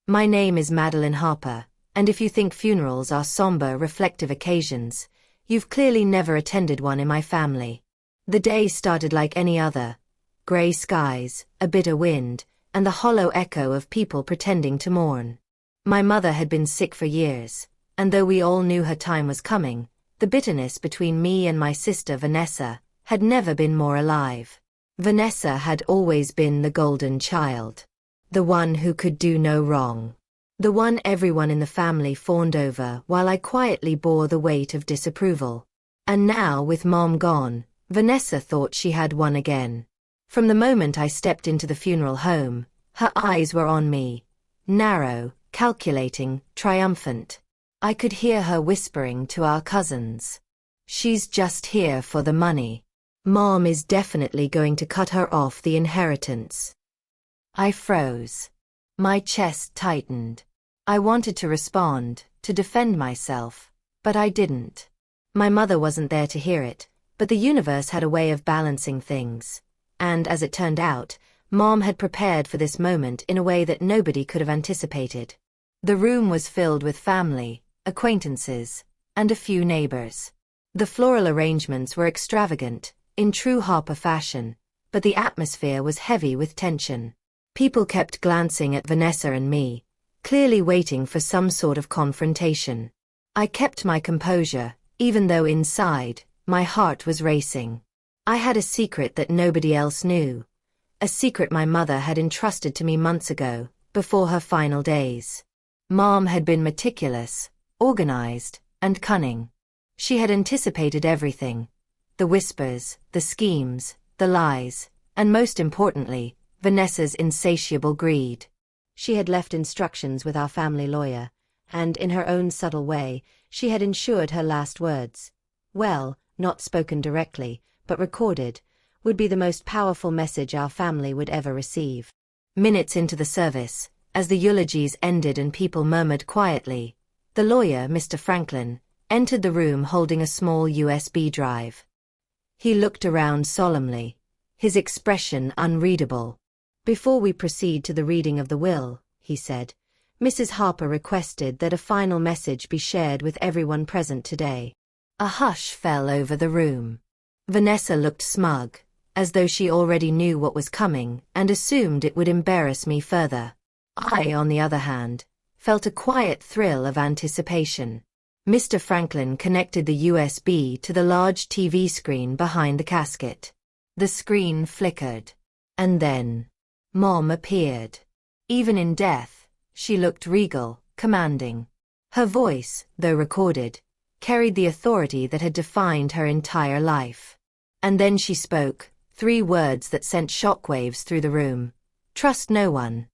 My name is Madeline Harper, and if you think funerals are somber, reflective occasions, you've clearly never attended one in my family. The day started like any other. Grey skies, a bitter wind, and the hollow echo of people pretending to mourn. My mother had been sick for years, and though we all knew her time was coming, the bitterness between me and my sister Vanessa had never been more alive. Vanessa had always been the golden child. The one who could do no wrong. The one everyone in the family fawned over while I quietly bore the weight of disapproval. And now, with Mom gone, Vanessa thought she had won again. From the moment I stepped into the funeral home, her eyes were on me. Narrow, calculating, triumphant. I could hear her whispering to our cousins. She's just here for the money. Mom is definitely going to cut her off the inheritance. I froze. My chest tightened. I wanted to respond, to defend myself, but I didn't. My mother wasn't there to hear it, but the universe had a way of balancing things. And as it turned out, Mom had prepared for this moment in a way that nobody could have anticipated. The room was filled with family, acquaintances, and a few neighbors. The floral arrangements were extravagant, in true Harper fashion, but the atmosphere was heavy with tension. People kept glancing at Vanessa and me, clearly waiting for some sort of confrontation. I kept my composure, even though inside, my heart was racing. I had a secret that nobody else knew. A secret my mother had entrusted to me months ago, before her final days. Mom had been meticulous, organized, and cunning. She had anticipated everything. The whispers, the schemes, the lies, and most importantly, Vanessa's insatiable greed. She had left instructions with our family lawyer, and in her own subtle way, she had ensured her last words, well, not spoken directly, but recorded, would be the most powerful message our family would ever receive. Minutes into the service, as the eulogies ended and people murmured quietly, the lawyer, Mr. Franklin, entered the room holding a small USB drive. He looked around solemnly, his expression unreadable. Before we proceed to the reading of the will, he said, Mrs. Harper requested that a final message be shared with everyone present today. A hush fell over the room. Vanessa looked smug, as though she already knew what was coming and assumed it would embarrass me further. I, on the other hand, felt a quiet thrill of anticipation. Mr. Franklin connected the USB to the large TV screen behind the casket. The screen flickered. And then, Mom appeared. Even in death, she looked regal, commanding. Her voice, though recorded, carried the authority that had defined her entire life. And then she spoke, 3 words that sent shockwaves through the room. Trust no one.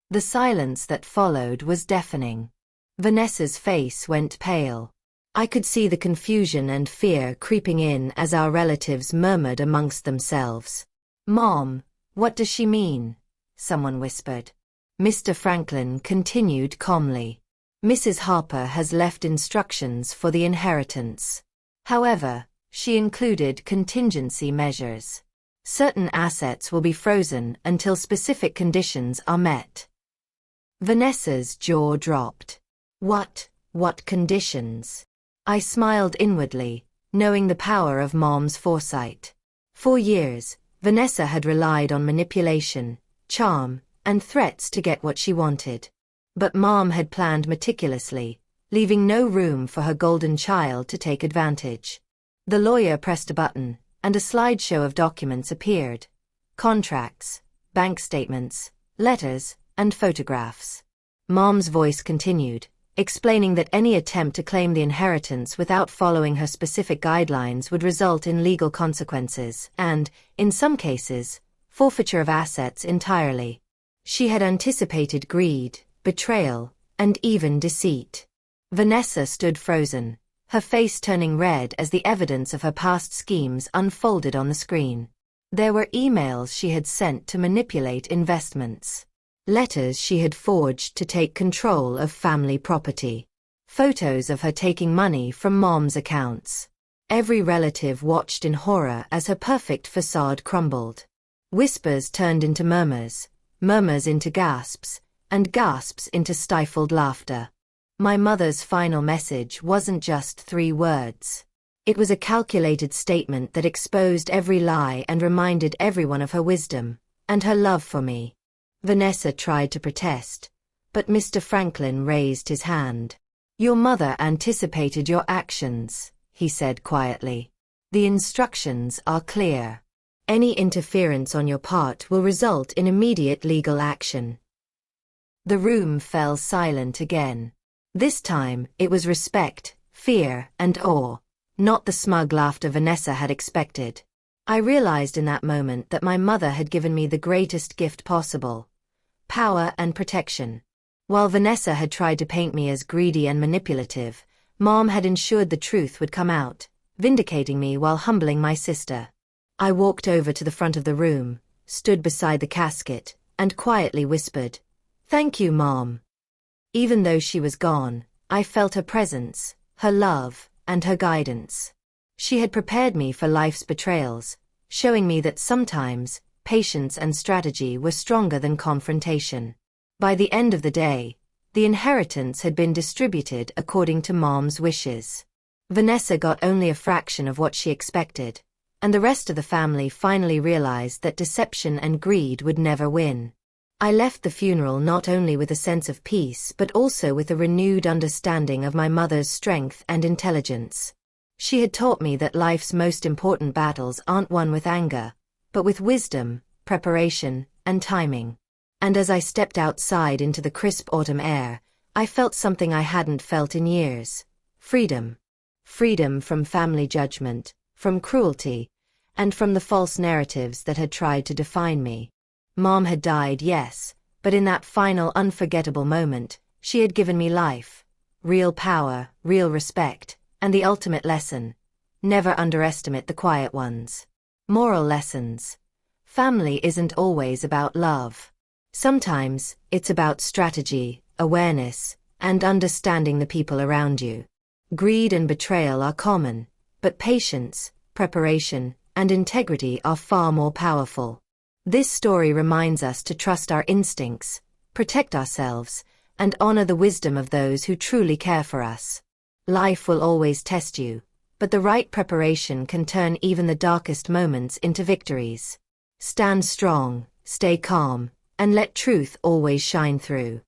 The silence that followed was deafening. Vanessa's face went pale. I could see the confusion and fear creeping in as our relatives murmured amongst themselves. Mom, what does she mean? Someone whispered. Mr. Franklin continued calmly. Mrs. Harper has left instructions for the inheritance. However, she included contingency measures. Certain assets will be frozen until specific conditions are met. Vanessa's jaw dropped. What conditions? I smiled inwardly, knowing the power of Mom's foresight. For years, Vanessa had relied on manipulation, charm, and threats to get what she wanted. But Mom had planned meticulously, leaving no room for her golden child to take advantage. The lawyer pressed a button, and a slideshow of documents appeared. Contracts, bank statements, letters, and photographs. Mom's voice continued, explaining that any attempt to claim the inheritance without following her specific guidelines would result in legal consequences and, in some cases, forfeiture of assets entirely. She had anticipated greed, betrayal, and even deceit. Vanessa stood frozen, her face turning red as the evidence of her past schemes unfolded on the screen. There were emails she had sent to manipulate investments. Letters she had forged to take control of family property. Photos of her taking money from Mom's accounts. Every relative watched in horror as her perfect facade crumbled. Whispers turned into murmurs, murmurs into gasps, and gasps into stifled laughter. My mother's final message wasn't just 3 words. It was a calculated statement that exposed every lie and reminded everyone of her wisdom and her love for me. Vanessa tried to protest, but Mr. Franklin raised his hand. "Your mother anticipated your actions," he said quietly. "The instructions are clear. Any interference on your part will result in immediate legal action." The room fell silent again. This time, it was respect, fear, and awe, not the smug laughter Vanessa had expected. I realized in that moment that my mother had given me the greatest gift possible: power and protection. While Vanessa had tried to paint me as greedy and manipulative, Mom had ensured the truth would come out, vindicating me while humbling my sister. I walked over to the front of the room, stood beside the casket, and quietly whispered, "Thank you, Mom." Even though she was gone, I felt her presence, her love, and her guidance. She had prepared me for life's betrayals, showing me that sometimes patience and strategy were stronger than confrontation. By the end of the day, the inheritance had been distributed according to Mom's wishes. Vanessa got only a fraction of what she expected, and the rest of the family finally realized that deception and greed would never win. I left the funeral not only with a sense of peace but also with a renewed understanding of my mother's strength and intelligence. She had taught me that life's most important battles aren't won with anger, but with wisdom, preparation, and timing. And as I stepped outside into the crisp autumn air, I felt something I hadn't felt in years: freedom. Freedom from family judgment, from cruelty, and from the false narratives that had tried to define me. Mom had died, yes, but in that final unforgettable moment, she had given me life, real power, real respect, and the ultimate lesson: never underestimate the quiet ones. Moral lessons. Family isn't always about love. Sometimes, it's about strategy, awareness, and understanding the people around you. Greed and betrayal are common, but patience, preparation, and integrity are far more powerful. This story reminds us to trust our instincts, protect ourselves, and honor the wisdom of those who truly care for us. Life will always test you, but the right preparation can turn even the darkest moments into victories. Stand strong, stay calm, and let truth always shine through.